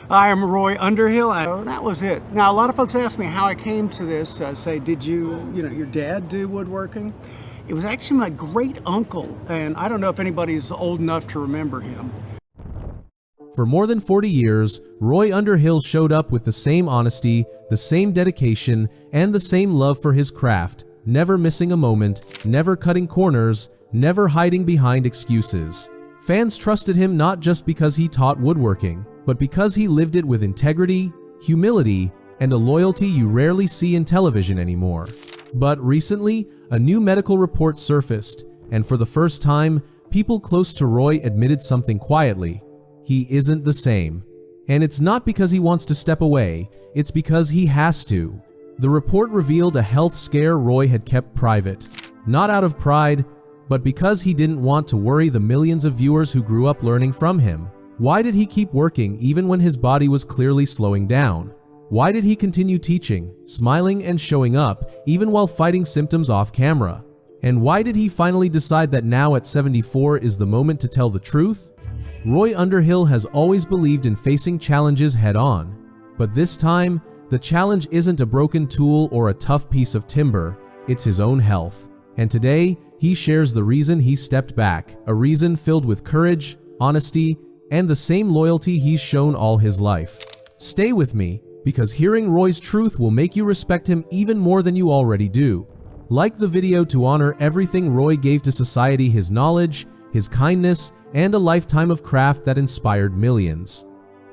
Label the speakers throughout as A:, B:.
A: Hi, I'm Roy Underhill. That was it. Now, a lot of folks ask me how I came to this. Say, did your dad do woodworking? It was actually my great uncle, and I don't know if anybody's old enough to remember him.
B: For more than 40 years, Roy Underhill showed up with the same honesty, the same dedication, and the same love for his craft, never missing a moment, never cutting corners, never hiding behind excuses. Fans trusted him not just because he taught woodworking, but because he lived it with integrity, humility, and a loyalty you rarely see in television anymore. But recently, a new medical report surfaced, and for the first time, people close to Roy admitted something quietly. He isn't the same. And it's not because he wants to step away, it's because he has to. The report revealed a health scare Roy had kept private, not out of pride, but because he didn't want to worry the millions of viewers who grew up learning from him. Why did he keep working even when his body was clearly slowing down? Why did he continue teaching, smiling and showing up, even while fighting symptoms off camera? And why did he finally decide that now at 74 is the moment to tell the truth? Roy Underhill has always believed in facing challenges head-on. But this time, the challenge isn't a broken tool or a tough piece of timber, it's his own health. And today, he shares the reason he stepped back, a reason filled with courage, honesty, and the same loyalty he's shown all his life. Stay with me, because hearing Roy's truth will make you respect him even more than you already do. Like the video to honor everything Roy gave to society: his knowledge, his kindness, and a lifetime of craft that inspired millions.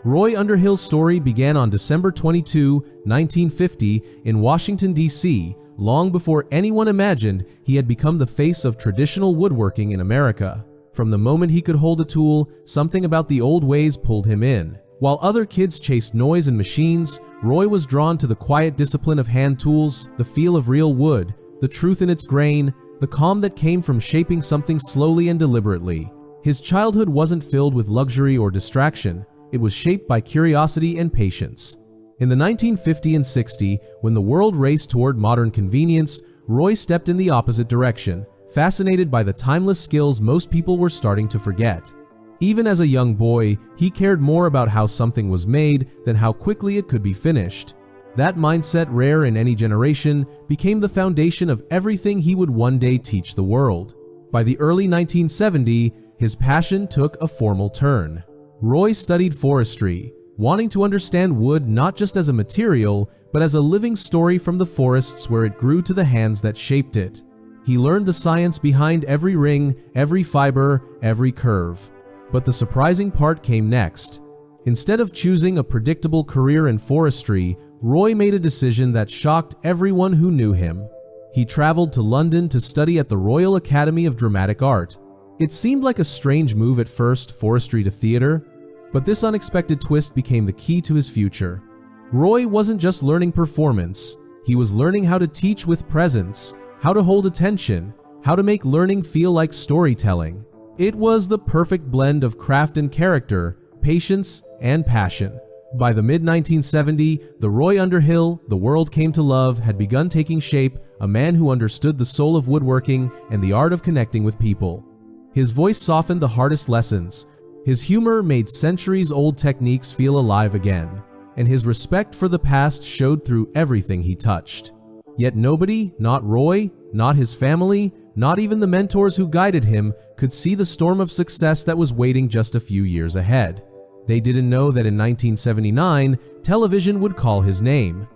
B: Roy Underhill's story began on December 22, 1950 in Washington, D.C., long before anyone imagined he had become the face of traditional woodworking in America. From the moment he could hold a tool, something about the old ways pulled him in. While other kids chased noise and machines, Roy was drawn to the quiet discipline of hand tools, the feel of real wood, the truth in its grain, the calm that came from shaping something slowly and deliberately. His childhood wasn't filled with luxury or distraction, it was shaped by curiosity and patience. In the 1950 and 60, when the world raced toward modern convenience, Roy stepped in the opposite direction, fascinated by the timeless skills most people were starting to forget. Even as a young boy, he cared more about how something was made than how quickly it could be finished. That mindset, rare in any generation, became the foundation of everything he would one day teach the world. By the early 1970s, his passion took a formal turn. Roy studied forestry, wanting to understand wood not just as a material, but as a living story from the forests where it grew to the hands that shaped it. He learned the science behind every ring, every fiber, every curve. But the surprising part came next. Instead of choosing a predictable career in forestry, Roy made a decision that shocked everyone who knew him. He traveled to London to study at the Royal Academy of Dramatic Art. It seemed like a strange move at first, forestry to theater, but this unexpected twist became the key to his future. Roy wasn't just learning performance, he was learning how to teach with presence, how to hold attention, how to make learning feel like storytelling. It was the perfect blend of craft and character, patience and passion. By the mid-1970s, the Roy Underhill the world came to love had begun taking shape, a man who understood the soul of woodworking and the art of connecting with people. His voice softened the hardest lessons, his humor made centuries-old techniques feel alive again, and his respect for the past showed through everything he touched. Yet nobody, not Roy, not his family, not even the mentors who guided him, could see the storm of success that was waiting just a few years ahead. They didn't know that in 1979, television would call his name.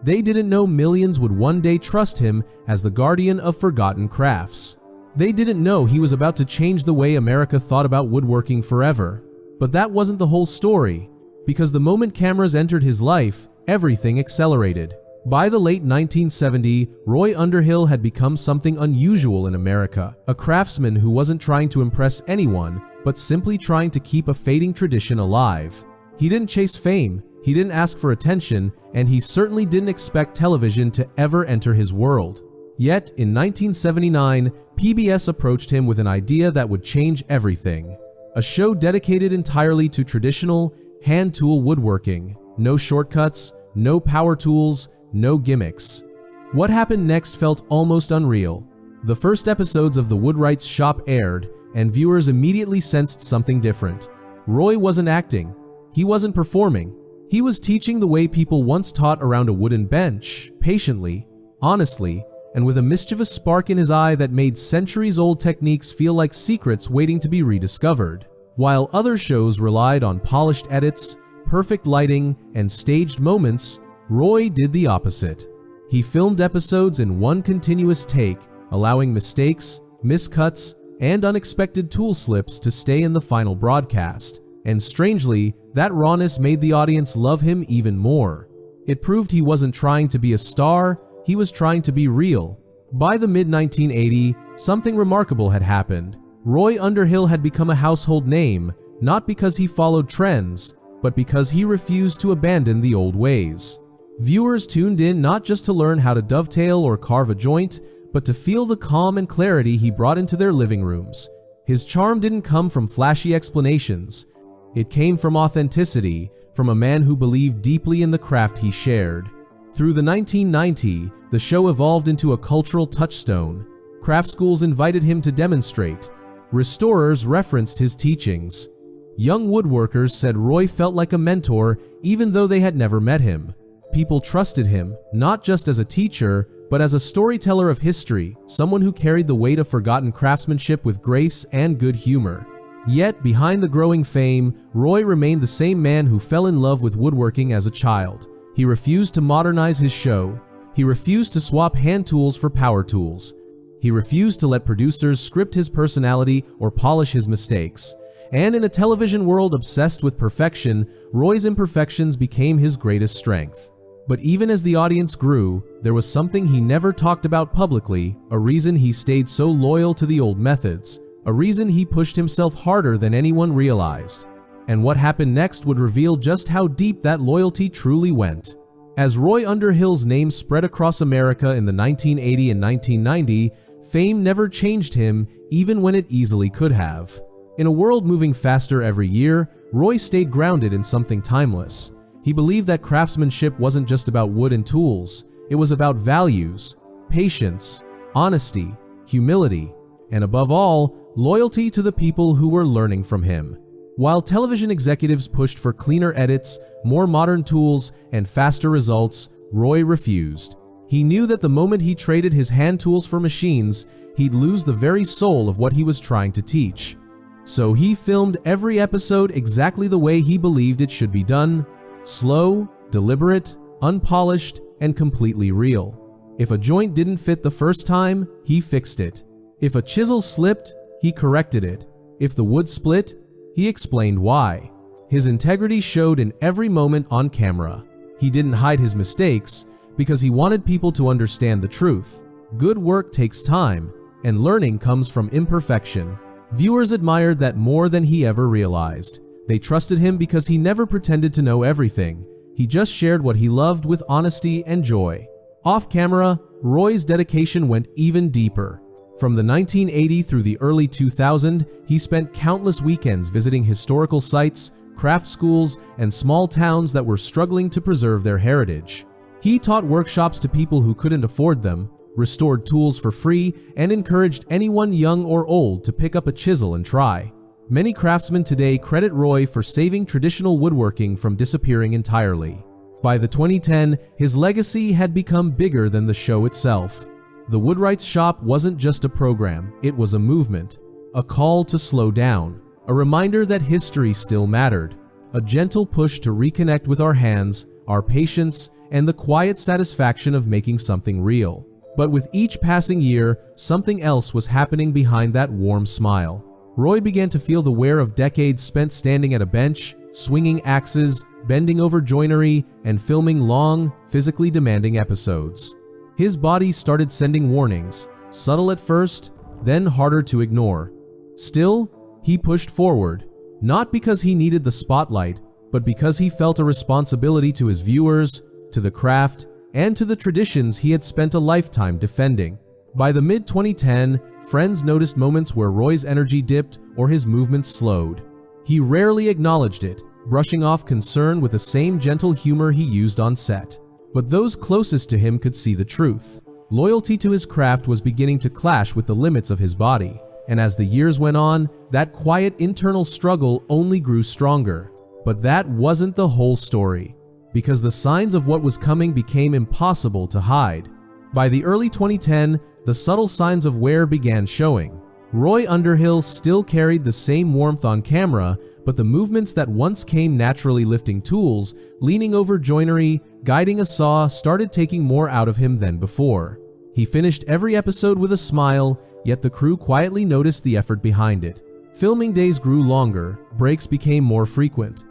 B: They didn't know millions would one day trust him as the guardian of forgotten crafts. They didn't know he was about to change the way America thought about woodworking forever. But that wasn't the whole story, because the moment cameras entered his life, everything accelerated. By the late 1970s, Roy Underhill had become something unusual in America, a craftsman who wasn't trying to impress anyone, but simply trying to keep a fading tradition alive. He didn't chase fame, he didn't ask for attention, and he certainly didn't expect television to ever enter his world. Yet, in 1979, PBS approached him with an idea that would change everything. A show dedicated entirely to traditional, hand tool woodworking. No shortcuts, no power tools, no gimmicks. What happened next felt almost unreal. The first episodes of the Woodwright's shop aired, and viewers immediately sensed something different. Roy wasn't acting, he wasn't performing, He was teaching the way people once taught around a wooden bench, patiently, honestly, and with a mischievous spark in his eye that made centuries-old techniques feel like secrets waiting to be rediscovered. While other shows relied on polished edits, perfect lighting, and staged moments, Roy did the opposite. He filmed episodes in one continuous take, allowing mistakes, miscuts, and unexpected tool slips to stay in the final broadcast. And strangely, that rawness made the audience love him even more. It proved he wasn't trying to be a star, he was trying to be real. By the mid-1980s, something remarkable had happened. Roy Underhill had become a household name, not because he followed trends, but because he refused to abandon the old ways. Viewers tuned in not just to learn how to dovetail or carve a joint, but to feel the calm and clarity he brought into their living rooms. His charm didn't come from flashy explanations. It came from authenticity, from a man who believed deeply in the craft he shared. Through the 1990s, the show evolved into a cultural touchstone. Craft schools invited him to demonstrate. Restorers referenced his teachings. Young woodworkers said Roy felt like a mentor even though they had never met him. People trusted him, not just as a teacher, but as a storyteller of history, someone who carried the weight of forgotten craftsmanship with grace and good humor. Yet, behind the growing fame, Roy remained the same man who fell in love with woodworking as a child. He refused to modernize his show. He refused to swap hand tools for power tools. He refused to let producers script his personality or polish his mistakes. And in a television world obsessed with perfection, Roy's imperfections became his greatest strength. But even as the audience grew, there was something he never talked about publicly, a reason he stayed so loyal to the old methods, a reason he pushed himself harder than anyone realized. And what happened next would reveal just how deep that loyalty truly went. As Roy Underhill's name spread across America in the 1980s and 1990s, fame never changed him, even when it easily could have. In a world moving faster every year, Roy stayed grounded in something timeless. He believed that craftsmanship wasn't just about wood and tools, it was about values, patience, honesty, humility, and above all, loyalty to the people who were learning from him. While television executives pushed for cleaner edits, more modern tools, and faster results, Roy refused. He knew that the moment he traded his hand tools for machines, he'd lose the very soul of what he was trying to teach. So he filmed every episode exactly the way he believed it should be done: slow, deliberate, unpolished, and completely real. If a joint didn't fit the first time, he fixed it. If a chisel slipped, he corrected it. If the wood split, he explained why. His integrity showed in every moment on camera. He didn't hide his mistakes because he wanted people to understand the truth. Good work takes time, and learning comes from imperfection. Viewers admired that more than he ever realized. They trusted him because he never pretended to know everything. He just shared what he loved with honesty and joy. Off camera, Roy's dedication went even deeper. From the 1980s through the early 2000s, he spent countless weekends visiting historical sites, craft schools, and small towns that were struggling to preserve their heritage. He taught workshops to people who couldn't afford them, restored tools for free, and encouraged anyone young or old to pick up a chisel and try. Many craftsmen today credit Roy for saving traditional woodworking from disappearing entirely. By the 2010s, his legacy had become bigger than the show itself. The Woodwright's shop wasn't just a program, it was a movement, a call to slow down, a reminder that history still mattered, a gentle push to reconnect with our hands, our patience, and the quiet satisfaction of making something real. But with each passing year, something else was happening behind that warm smile. Roy began to feel the wear of decades spent standing at a bench, swinging axes, bending over joinery, and filming long, physically demanding episodes. His body started sending warnings, subtle at first, then harder to ignore. Still, he pushed forward, not because he needed the spotlight, but because he felt a responsibility to his viewers, to the craft, and to the traditions he had spent a lifetime defending. By the mid-2010s, friends noticed moments where Roy's energy dipped or his movements slowed. He rarely acknowledged it, brushing off concern with the same gentle humor he used on set. But those closest to him could see the truth. Loyalty to his craft was beginning to clash with the limits of his body, and as the years went on, that quiet internal struggle only grew stronger. But that wasn't the whole story. because the signs of what was coming became impossible to hide. By the early 2010, the subtle signs of wear began showing. Roy Underhill still carried the same warmth on camera, but the movements that once came naturally, lifting tools, leaning over joinery, guiding a saw, started taking more out of him than before. He finished every episode with a smile, yet the crew quietly noticed the effort behind it. Filming days grew longer, breaks became more frequent.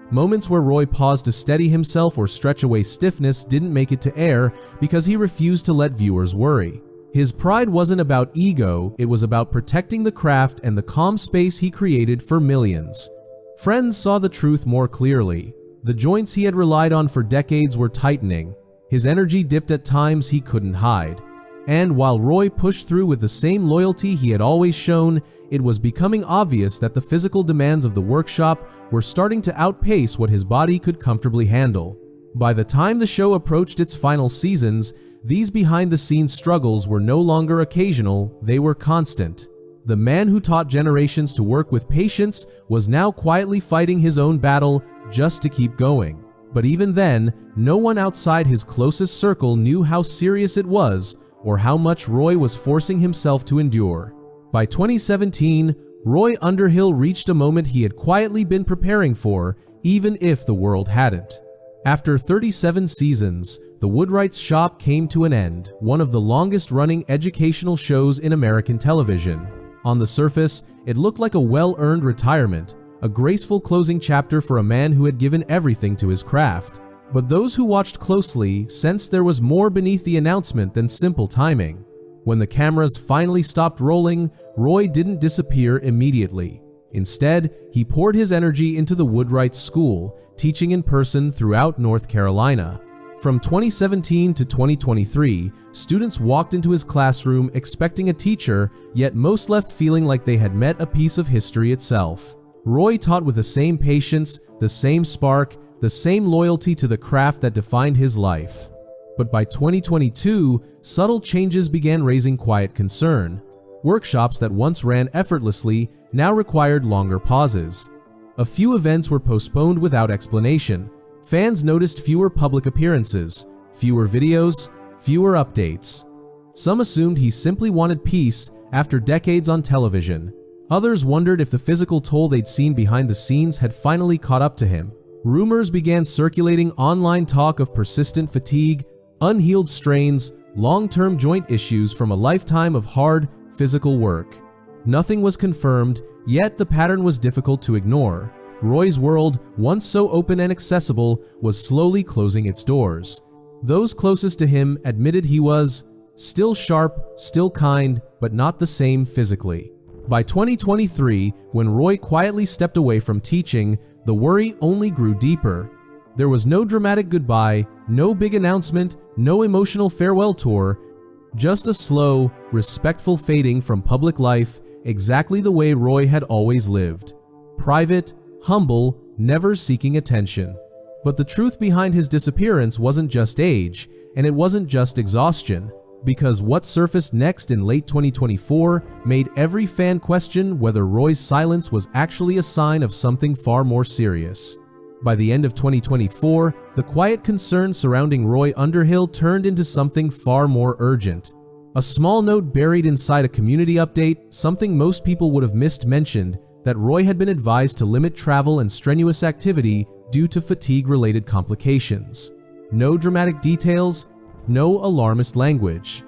B: Moments where Roy paused to steady himself or stretch away stiffness didn't make it to air because he refused to let viewers worry. His pride wasn't about ego, it was about protecting the craft and the calm space he created for millions. Friends saw the truth more clearly. The joints he had relied on for decades were tightening. His energy dipped at times he couldn't hide. And while Roy pushed through with the same loyalty he had always shown, it was becoming obvious that the physical demands of the workshop were starting to outpace what his body could comfortably handle. By the time the show approached its final seasons, these behind-the-scenes struggles were no longer occasional, they were constant. The man who taught generations to work with patience was now quietly fighting his own battle just to keep going. But even then, no one outside his closest circle knew how serious it was or how much Roy was forcing himself to endure. By 2017, Roy Underhill reached a moment he had quietly been preparing for, even if the world hadn't. After 37 seasons, the Woodwright's shop came to an end, one of the longest-running educational shows in American television. On the surface, it looked like a well-earned retirement, a graceful closing chapter for a man who had given everything to his craft. But those who watched closely sensed there was more beneath the announcement than simple timing. When the cameras finally stopped rolling, Roy didn't disappear immediately. Instead, he poured his energy into the Woodwright School, teaching in person throughout North Carolina. From 2017 to 2023, students walked into his classroom expecting a teacher, yet most left feeling like they had met a piece of history itself. Roy taught with the same patience, the same spark, the same loyalty to the craft that defined his life. But by 2022, subtle changes began raising quiet concern. Workshops that once ran effortlessly now required longer pauses. A few events were postponed without explanation. Fans noticed fewer public appearances, fewer videos, fewer updates. Some assumed he simply wanted peace after decades on television. Others wondered if the physical toll they'd seen behind the scenes had finally caught up to him. Rumors began circulating, online talk of persistent fatigue, unhealed strains, long-term joint issues from a lifetime of hard, physical work. Nothing was confirmed, yet the pattern was difficult to ignore. Roy's world, once so open and accessible, was slowly closing its doors. Those closest to him admitted he was still sharp, still kind, but not the same physically. By 2023, when Roy quietly stepped away from teaching, the worry only grew deeper. There was no dramatic goodbye, no big announcement, no emotional farewell tour, just a slow, respectful fading from public life, exactly the way Roy had always lived. Private, humble, never seeking attention. But the truth behind his disappearance wasn't just age, and it wasn't just exhaustion, because what surfaced next in late 2024 made every fan question whether Roy's silence was actually a sign of something far more serious. By the end of 2024, the quiet concern surrounding Roy Underhill turned into something far more urgent. A small note buried inside a community update, something most people would have missed, mentioned that Roy had been advised to limit travel and strenuous activity due to fatigue-related complications. No dramatic details, no alarmist language.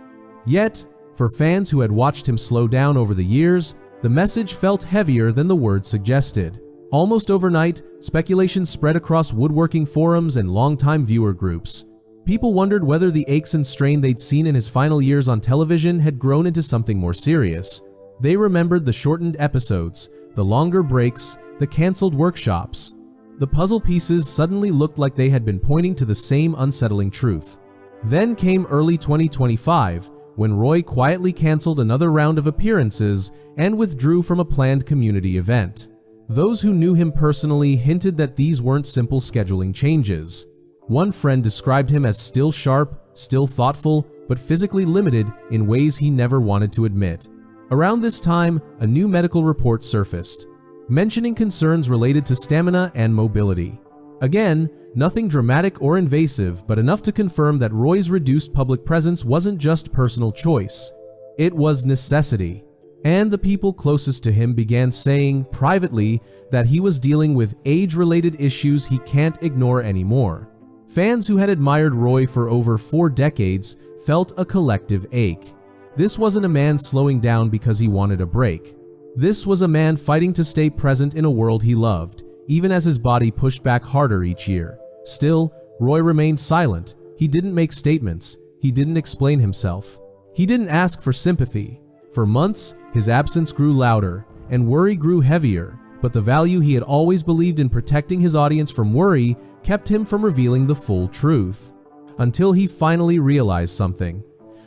B: Yet, for fans who had watched him slow down over the years, the message felt heavier than the words suggested. Almost overnight, speculation spread across woodworking forums and longtime viewer groups. People wondered whether the aches and strain they'd seen in his final years on television had grown into something more serious. They remembered the shortened episodes, the longer breaks, the canceled workshops. The puzzle pieces suddenly looked like they had been pointing to the same unsettling truth. Then came early 2025, when Roy quietly canceled another round of appearances and withdrew from a planned community event. Those who knew him personally hinted that these weren't simple scheduling changes. One friend described him as still sharp, still thoughtful, but physically limited in ways he never wanted to admit. Around this time, a new medical report surfaced, mentioning concerns related to stamina and mobility. Again, nothing dramatic or invasive, but enough to confirm that Roy's reduced public presence wasn't just personal choice. It was necessity. And the people closest to him began saying, privately, that he was dealing with age-related issues he can't ignore anymore. Fans who had admired Roy for over 4 decades felt a collective ache. This wasn't a man slowing down because he wanted a break. This was a man fighting to stay present in a world he loved, even as his body pushed back harder each year. Still, Roy remained silent. He didn't make statements. He didn't explain himself. He didn't ask for sympathy. For months, his absence grew louder, and worry grew heavier, but the value he had always believed in protecting his audience from worry kept him from revealing the full truth. Until he finally realized something.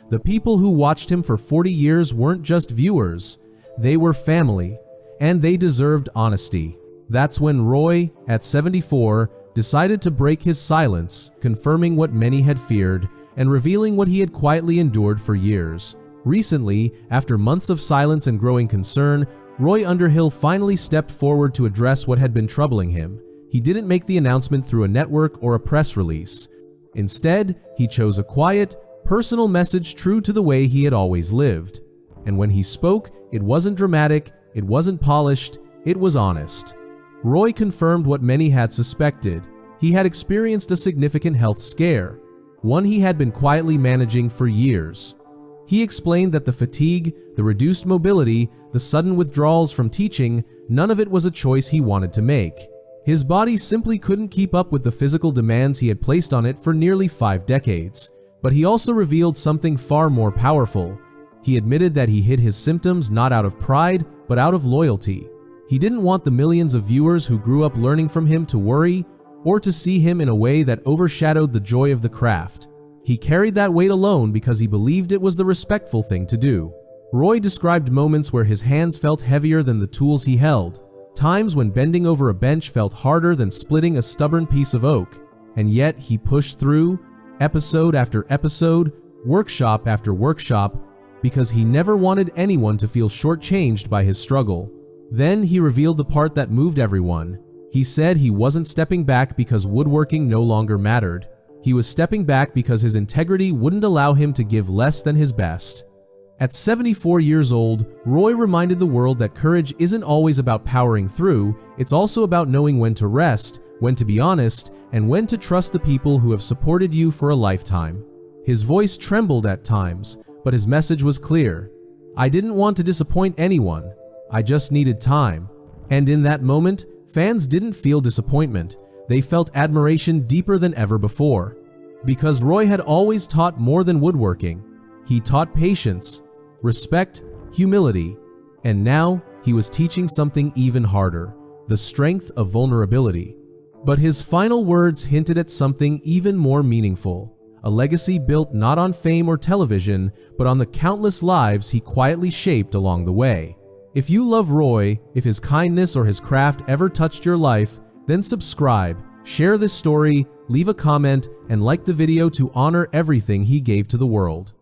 B: The people who watched him for 40 years weren't just viewers. They were family, and they deserved honesty. That's when Roy, at 74, decided to break his silence, confirming what many had feared and revealing what he had quietly endured for years. Recently, after months of silence and growing concern, Roy Underhill finally stepped forward to address what had been troubling him. He didn't make the announcement through a network or a press release. Instead, he chose a quiet, personal message true to the way he had always lived. And when he spoke, it wasn't dramatic, it wasn't polished, it was honest. Roy confirmed what many had suspected. He had experienced a significant health scare, one he had been quietly managing for years. He explained that the fatigue, the reduced mobility, the sudden withdrawals from teaching, none of it was a choice he wanted to make. His body simply couldn't keep up with the physical demands he had placed on it for nearly 5 decades. But he also revealed something far more powerful. He admitted that he hid his symptoms not out of pride, but out of loyalty. He didn't want the millions of viewers who grew up learning from him to worry, or to see him in a way that overshadowed the joy of the craft. He carried that weight alone because he believed it was the respectful thing to do. Roy described moments where his hands felt heavier than the tools he held, times when bending over a bench felt harder than splitting a stubborn piece of oak, and yet he pushed through, episode after episode, workshop after workshop, because he never wanted anyone to feel shortchanged by his struggle. Then he revealed the part that moved everyone. He said he wasn't stepping back because woodworking no longer mattered. He was stepping back because his integrity wouldn't allow him to give less than his best. At 74 years old, Roy reminded the world that courage isn't always about powering through, it's also about knowing when to rest, when to be honest, and when to trust the people who have supported you for a lifetime. His voice trembled at times, but his message was clear. I didn't want to disappoint anyone. I just needed time. And in that moment, fans didn't feel disappointment. They felt admiration deeper than ever before. Because Roy had always taught more than woodworking. He taught patience, respect, humility, and now he was teaching something even harder, the strength of vulnerability. But his final words hinted at something even more meaningful, a legacy built not on fame or television, but on the countless lives he quietly shaped along the way. If you love Roy, if his kindness or his craft ever touched your life, then subscribe, share this story, leave a comment, and like the video to honor everything he gave to the world.